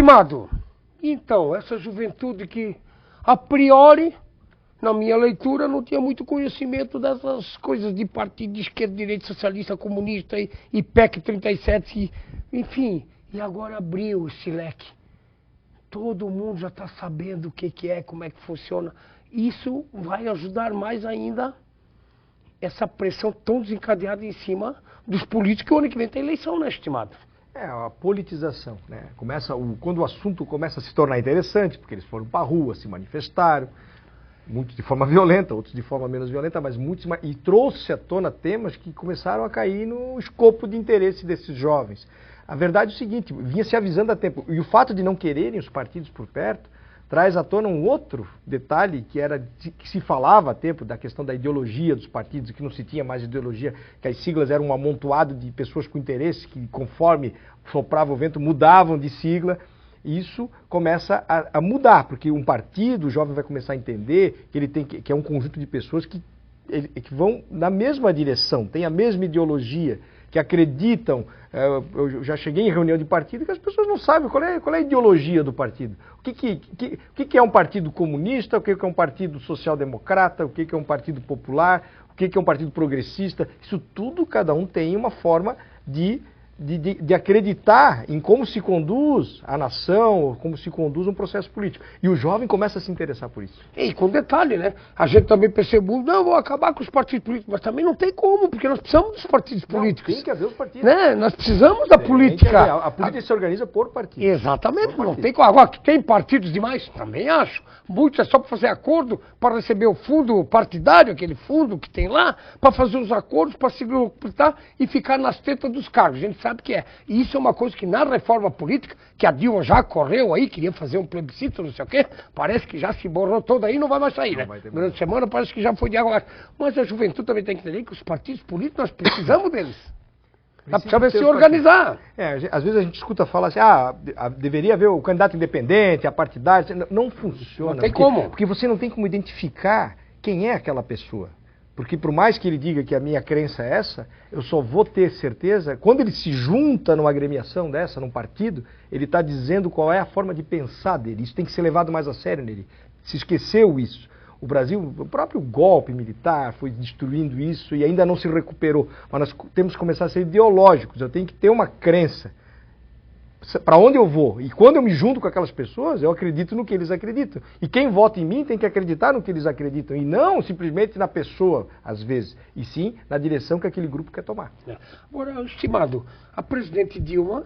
Estimado, então, essa juventude que, a priori, na minha leitura, não tinha muito conhecimento dessas coisas de partido de esquerda, direita, socialista, comunista e PEC 37, enfim, e agora abriu esse leque. Todo mundo já está sabendo o que é, como é que funciona. Isso vai ajudar mais ainda essa pressão tão desencadeada em cima dos políticos, que o ano que vem tem eleição, né, estimado? É, a politização, né? Quando o assunto começa a se tornar interessante, porque eles foram para a rua, se manifestaram, muitos de forma violenta, outros de forma menos violenta, mas muitos, e trouxe à tona temas que começaram a cair no escopo de interesse desses jovens. A verdade é o seguinte, vinha se avisando há tempo, e o fato de não quererem os partidos por perto, traz à tona um outro detalhe que se falava há tempo da questão da ideologia dos partidos, que não se tinha mais ideologia, que as siglas eram um amontoado de pessoas com interesse, que conforme soprava o vento mudavam de sigla. Isso começa a mudar, porque um partido, o jovem vai começar a entender que ele que é um conjunto de pessoas que vão na mesma direção, têm a mesma ideologia, que acreditam. Eu já cheguei em reunião de partido que as pessoas não sabem qual é a ideologia do partido. O que é um partido comunista, o que é um partido social-democrata, o que é um partido popular, o que é um partido progressista. Isso tudo, cada um tem uma forma de acreditar em como se conduz a nação, como se conduz um processo político. E o jovem começa a se interessar por isso. E com detalhe, né? A gente também percebeu, não, vou acabar com os partidos políticos, mas também não tem como, porque nós precisamos dos partidos políticos. Tem que haver os partidos. Né? Nós precisamos da política. A política se organiza por partido. Exatamente, por não tem como. Agora, que tem partidos demais? Também acho. Muitos é só para fazer acordo, para receber o fundo partidário, aquele fundo que tem lá, para fazer os acordos, para se recrutar e ficar nas tetas dos cargos. A gente sabe que é. E isso é uma coisa que na reforma política, que a Dilma já correu aí, queria fazer um plebiscito, não sei o quê, parece que já se borrou toda aí, não vai mais sair, né? Durante a semana parece que já foi de água. Mas a juventude também tem que entender que os partidos políticos, nós precisamos deles. Nós precisamos se organizar. Às vezes a gente escuta falar assim, deveria haver o candidato independente, a partidária. Não funciona. Não tem como. Porque você não tem como identificar quem é aquela pessoa. Porque por mais que ele diga que a minha crença é essa, eu só vou ter certeza, quando ele se junta numa agremiação dessa, num partido, ele está dizendo qual é a forma de pensar dele. Isso tem que ser levado mais a sério nele. Se esqueceu isso. O Brasil, o próprio golpe militar foi destruindo isso e ainda não se recuperou. Mas nós temos que começar a ser ideológicos. Eu tenho que ter uma crença. Para onde eu vou? E quando eu me junto com aquelas pessoas, eu acredito no que eles acreditam. E quem vota em mim tem que acreditar no que eles acreditam. E não simplesmente na pessoa, às vezes. E sim na direção que aquele grupo quer tomar. Agora, estimado, a presidente Dilma,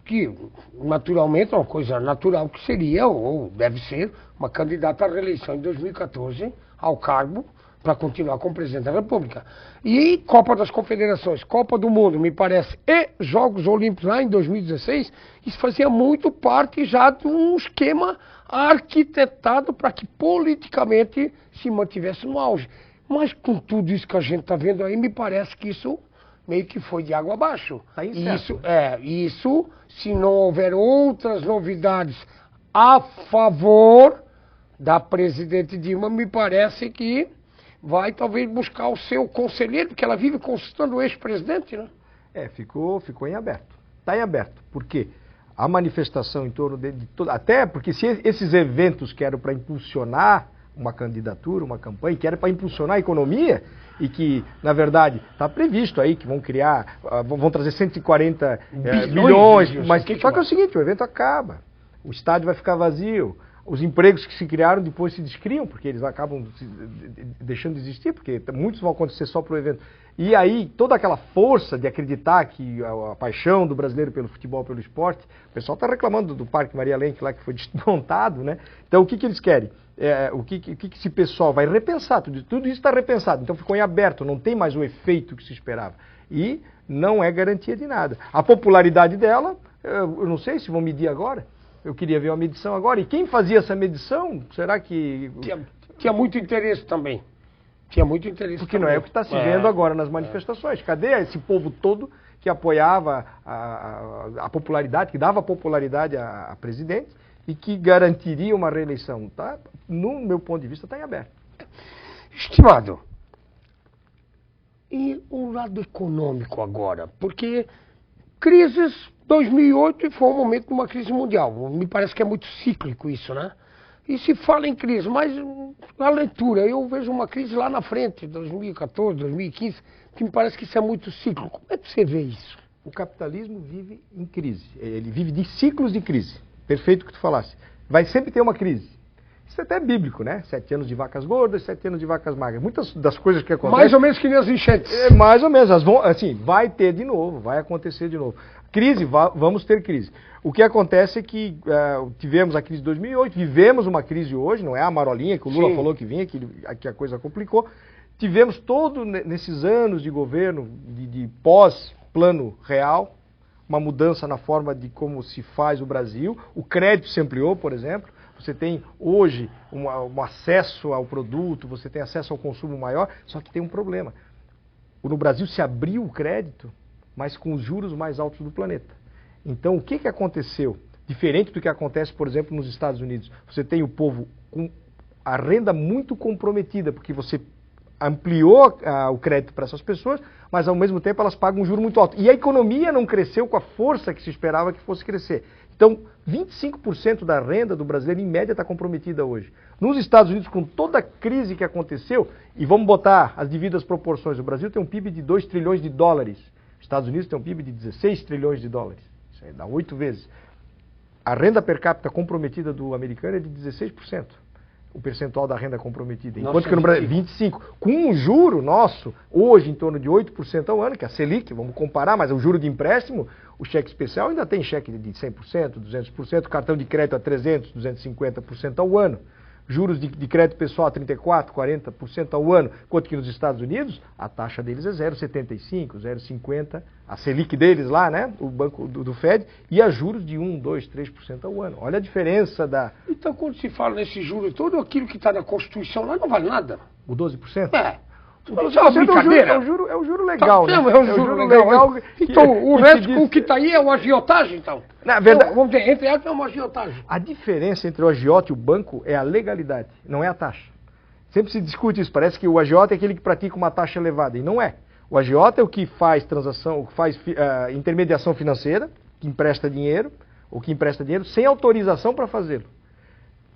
que naturalmente é uma coisa natural que seria, ou deve ser, uma candidata à reeleição em 2014 ao cargo, para continuar como presidente da República. E Copa das Confederações, Copa do Mundo, me parece, e Jogos Olímpicos lá em 2016, isso fazia muito parte já de um esquema arquitetado para que politicamente se mantivesse no auge. Mas com tudo isso que a gente está vendo aí, me parece que isso meio que foi de água abaixo. Tá Isso, se não houver outras novidades a favor da presidente Dilma, me parece que vai talvez buscar o seu conselheiro, porque ela vive consultando o ex-presidente, né? Ficou em aberto. Está em aberto. Por quê? A manifestação em torno de todo... Até porque se esses eventos que eram para impulsionar uma candidatura, uma campanha, que era para impulsionar a economia, e que, na verdade, está previsto aí que vão criar, vão trazer 140 bilhões, mas só que é o seguinte, o evento acaba, o estádio vai ficar vazio, os empregos que se criaram depois se descriam, porque eles acabam deixando de existir, porque muitos vão acontecer só para o evento. E aí, toda aquela força de acreditar que a paixão do brasileiro pelo futebol, pelo esporte, o pessoal está reclamando do Parque Maria Lenk lá, que foi desmontado, né? Então, o que eles querem? O que esse pessoal vai repensar? Tudo isso está repensado, então ficou em aberto, não tem mais o efeito que se esperava. E não é garantia de nada. A popularidade dela, eu não sei se vão medir agora. Eu queria ver uma medição agora. E quem fazia essa medição, será que... Tinha muito interesse também. Tinha muito interesse. Porque também. Não é o que está se vendo agora nas manifestações. Cadê esse povo todo que apoiava a popularidade, que dava popularidade a presidente e que garantiria uma reeleição? Tá? No meu ponto de vista, está em aberto. Estimado, e o lado econômico agora? Porque crises 2008 foi um momento de uma crise mundial. Me parece que é muito cíclico isso, né? E se fala em crise, mas na leitura eu vejo uma crise lá na frente, 2014, 2015, que me parece que isso é muito cíclico. Como é que você vê isso? O capitalismo vive em crise. Ele vive de ciclos de crise. Perfeito o que tu falasse. Vai sempre ter uma crise. Isso é até bíblico, né? 7 anos de vacas gordas, 7 anos de vacas magras. Muitas das coisas que acontecem... Mais ou menos que nem as enchentes. Mais ou menos. Assim, vai ter de novo, vai acontecer de novo. Crise, vamos ter crise. O que acontece é que tivemos a crise de 2008, vivemos uma crise hoje, não é a marolinha que o Lula falou que vinha, que a coisa complicou. Tivemos todo nesses anos de governo, de pós-plano real, uma mudança na forma de como se faz o Brasil. O crédito se ampliou, por exemplo. Você tem hoje um acesso ao produto, você tem acesso ao consumo maior, só que tem um problema. No Brasil se abriu o crédito, mas com os juros mais altos do planeta. Então, o que aconteceu? Diferente do que acontece, por exemplo, nos Estados Unidos. Você tem o povo com a renda muito comprometida, porque você ampliou o crédito para essas pessoas, mas ao mesmo tempo elas pagam um juro muito alto. E a economia não cresceu com a força que se esperava que fosse crescer. Então, 25% da renda do brasileiro, em média, está comprometida hoje. Nos Estados Unidos, com toda a crise que aconteceu, e vamos botar as devidas proporções, o Brasil tem um PIB de 2 trilhões de dólares, os Estados Unidos tem um PIB de 16 trilhões de dólares, isso aí dá 8 vezes. A renda per capita comprometida do americano é de 16%. O percentual da renda comprometida. Enquanto que no Brasil, 25%. Com um juro nosso, hoje, em torno de 8% ao ano, que é a Selic, vamos comparar, mas o juro de empréstimo, o cheque especial ainda tem cheque de 100%, 200%, cartão de crédito a 300%, 250% ao ano. Juros de crédito pessoal a 34%, 40% ao ano. Enquanto que nos Estados Unidos, a taxa deles é 0,75%, 0,50%. A Selic deles lá, né? O banco do Fed. E a juros de 1%, 2%, 3% ao ano. Olha a diferença da... Então, quando se fala nesse juro, tudo aquilo que está na Constituição lá não vale nada. O 12%? É. Isso é uma brincadeira. É o juro legal, né? É o juro legal. Então, o resto, o que está aí é uma agiotagem, então. Na verdade, vamos dizer, entre aspas, é uma agiotagem. A diferença entre o agiota e o banco é a legalidade, não é a taxa. Sempre se discute isso, parece que o agiota é aquele que pratica uma taxa elevada, e não é. O agiota é o que faz transação, o que faz intermediação financeira, que empresta dinheiro, ou que empresta dinheiro sem autorização para fazê-lo.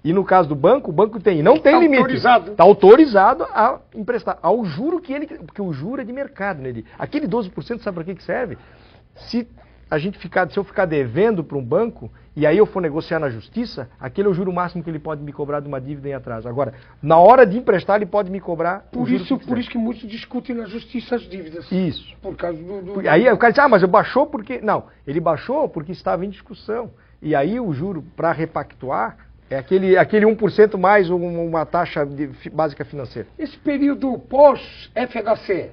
E no caso do banco, o banco tem, não tem limite. Está autorizado a emprestar ao juro que ele... Porque o juro é de mercado, né? Aquele 12% sabe para que serve? Se eu ficar devendo para um banco, e aí eu for negociar na justiça, aquele é o juro máximo que ele pode me cobrar de uma dívida em atraso. Agora, na hora de emprestar, ele pode me cobrar por isso que muitos discutem na justiça as dívidas. Isso. Por causa do... Aí o cara diz, mas baixou porque... Não, ele baixou porque estava em discussão. E aí o juro, para repactuar... É aquele 1% mais uma taxa básica financeira. Esse período pós-FHC,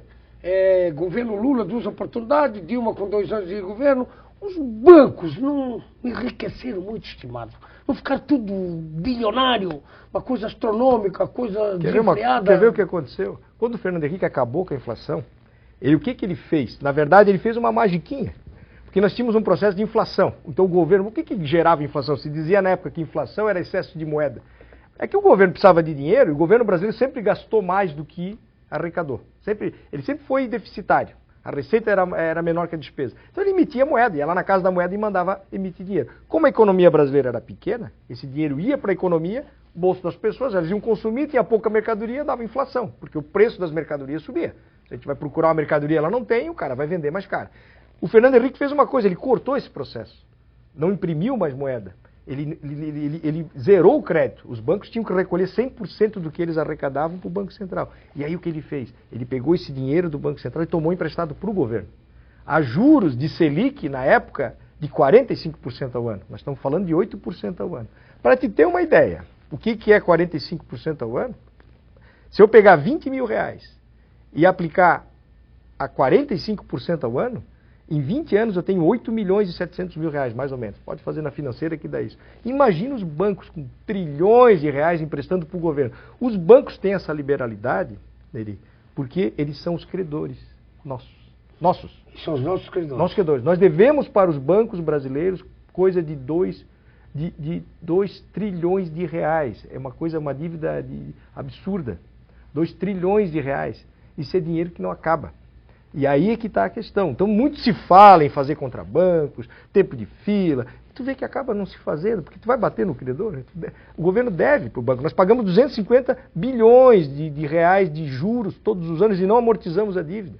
governo Lula, 2 oportunidades, Dilma com 2 anos de governo, os bancos não enriqueceram muito, estimado. Não ficaram tudo bilionário, uma coisa astronômica, coisa desenfreada. Quer ver o que aconteceu? Quando o Fernando Henrique acabou com a inflação, o que ele fez? Na verdade, ele fez uma magiquinha. Porque nós tínhamos um processo de inflação. Então o governo, o que gerava inflação? Se dizia na época que inflação era excesso de moeda. É que o governo precisava de dinheiro e o governo brasileiro sempre gastou mais do que arrecadou. Ele sempre foi deficitário. A receita era menor que a despesa. Então ele emitia moeda, ia lá na casa da moeda e mandava emitir dinheiro. Como a economia brasileira era pequena, esse dinheiro ia para a economia, bolso das pessoas, elas iam consumir, tinha pouca mercadoria, dava inflação, porque o preço das mercadorias subia. Se a gente vai procurar uma mercadoria, ela não tem, o cara vai vender mais caro. O Fernando Henrique fez uma coisa, ele cortou esse processo. Não imprimiu mais moeda. Ele zerou o crédito. Os bancos tinham que recolher 100% do que eles arrecadavam para o Banco Central. E aí o que ele fez? Ele pegou esse dinheiro do Banco Central e tomou emprestado para o governo. A juros de Selic, na época, de 45% ao ano. Nós estamos falando de 8% ao ano. Para te ter uma ideia, o que é 45% ao ano? Se eu pegar 20 mil reais e aplicar a 45% ao ano, em 20 anos eu tenho 8 milhões e 700 mil reais, mais ou menos. Pode fazer na financeira que dá isso. Imagina os bancos com trilhões de reais emprestando para o governo. Os bancos têm essa liberalidade, porque eles são os credores nossos. São os nossos credores. Nossos credores. Nós devemos para os bancos brasileiros coisa de 2 trilhões de reais. É uma dívida absurda. 2 trilhões de reais. Isso é dinheiro que não acaba. E aí é que está a questão. Então, muito se fala em fazer contrabancos, tempo de fila. Tu vê que acaba não se fazendo, porque tu vai bater no credor. O governo deve para o banco. Nós pagamos 250 bilhões de reais de juros todos os anos e não amortizamos a dívida.